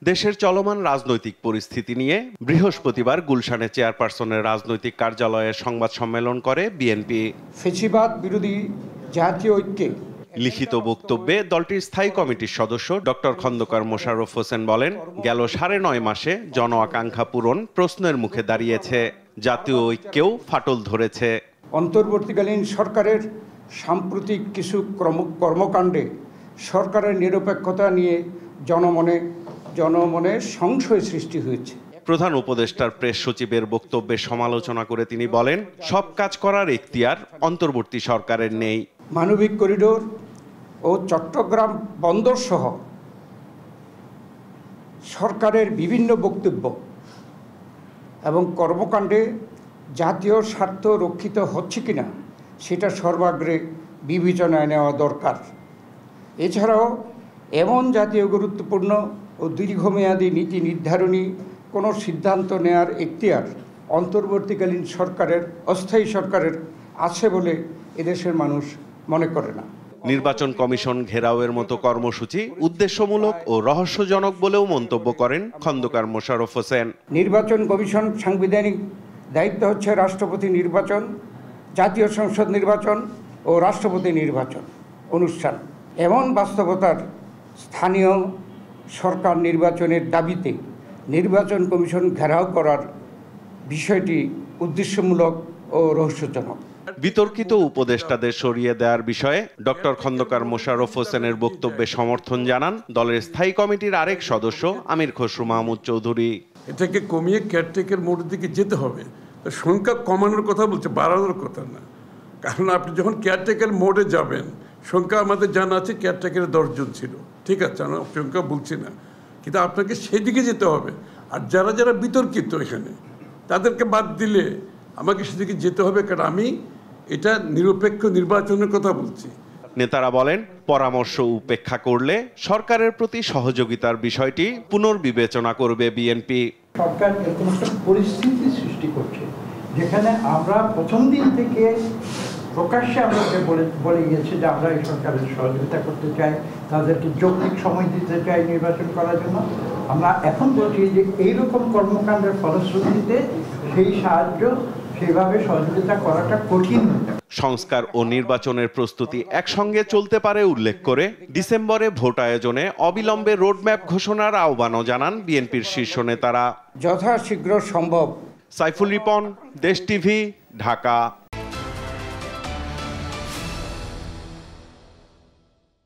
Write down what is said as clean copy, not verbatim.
দেশের চলমান রাজনৈতিক পরিস্থিতি নিয়ে বৃহস্পতিবার গুলশানে চেয়ারপারসনের রাজনৈতিক কার্যালয়ে সংবাদ সম্মেলন করে বিএনপি। ফ্যাসিবাদ বিরোধী জাতীয় ঐক্যে লিখিত বক্তব্যে দলটির স্থায়ী কমিটির সদস্য ডক্টর খন্দকার মোশাররফ হোসেন বলেন, গেল 9.5 মাসে জন আকাঙ্ক্ষা পূরণ প্রশ্নের মুখে দাঁড়িয়েছে, জাতীয় ঐক্যেও ফাটল ধরেছে। অন্তর্বর্তীকালীন সরকারের সাম্প্রতিক কিছু কর্মকাণ্ডে সরকারের নিরপেক্ষতা নিয়ে জনমনে সংশয় সৃষ্টি হয়েছে। প্রধান উপদেষ্টার প্রেস সচিবের বক্তব্যের সমালোচনা করে তিনি বলেন, সব কাজ করার এখতিয়ার অন্তর্বর্তী সরকারের নেই। মানবিক করিডোর ও চট্টগ্রাম বন্দর সহ সরকারের বিভিন্ন বক্তব্য এবং কর্মকাণ্ডে জাতীয় স্বার্থ রক্ষিত হচ্ছে কিনা সেটা সর্বাগ্রে বিবেচনায় নেওয়া দরকার। এছাড়াও এমন জাতীয় গুরুত্বপূর্ণ ও দীর্ঘমেয়াদী নীতি নির্ধারণী কোনো সিদ্ধান্ত নেয়ার এখতিয়ার অন্তর্বর্তীকালীন সরকারের, অস্থায়ী সরকারের আছে বলে এদেশের মানুষ মনে করে না। নির্বাচন কমিশন ঘেরাওয়ের মতো কর্মসূচি উদ্দেশ্যমূলক ও রহস্যজনক বলেও মন্তব্য করেন খন্দকার মোশাররফ হোসেন। নির্বাচন কমিশন সাংবিধানিক দায়িত্ব হচ্ছে রাষ্ট্রপতি নির্বাচন, জাতীয় সংসদ নির্বাচন ও রাষ্ট্রপতি নির্বাচন অনুষ্ঠান। এমন বাস্তবতার স্থানীয় সরকার নির্বাচনের দাবিতে নির্বাচন কমিশন ঘেরাও করার বিষয়টি উদ্দেশ্যমূলক ও রহস্যজনক। বিতর্কিত উপদেষ্টাদের সরিয়ে দেওয়ার বিষয়ে ডক্টর খন্দকার মোশাররফ হোসেনের বক্তব্যে সমর্থন জানান দলের স্থায়ী কমিটির আরেক সদস্য আমির খসরু মাহমুদ চৌধুরী। এটাকে কমিয়ে কেয়ারটেকার মোডের দিকে যেতে হবে। সংখ্যা কমানোর কথা বলছে, বাড়ানোর কথা না। কারণ আপনি যখন কেয়ারটেকার মোডে যাবেন, সংখ্যা আমাদের জানা আছে কেয়ারটেকারের 10 জন ছিল, ঠিক আছে, আমরা সংখ্যা বলছি না, কিন্তু আপনাকে সেদিকে যেতে হবে। আর যারা যারা বিতর্কিত এখানে তাদেরকে বাদ দিলে আমাকে সেদিকে যেতে হবে, কারণ আমি এটা নিরপেক্ষ নির্বাচনের কথা বলছি। নেতারা বলেন, পরামর্শ উপেক্ষা করলে সরকারের প্রতি সহযোগিতার বিষয়টি পুনর্বিবেচনা করবে বিএনপি। সরকার এরকম একটা পরিস্থিতি সৃষ্টি করছে যেখানে আমরা প্রথম দিন থেকে প্রকাশ্যে আমরা বলে গিয়েছি যে আমরা এই সরকারের সহযোগিতা করতে চাই, তাদেরকে যৌক্তিক সময় দিতে চাই নির্বাচন করার জন্য। আমরা এখন বলছি যে এইরকম কর্মকাণ্ডের ফলশ্রুতিতে সেই সাহায্য, সেভাবে সহযোগিতা করাটা কঠিন। সংস্কার ও নির্বাচনের প্রস্তুতি একসঙ্গে চলতে পারে উল্লেখ করে ডিসেম্বরে ভোট আয়োজনে অবিলম্বে রোডম্যাপ ঘোষণার আহ্বানও জানান বিএনপির শীর্ষ নেতারা। যথাশীঘ্র সম্ভব। সাইফুল রিপন, দেশ টিভি, ঢাকা।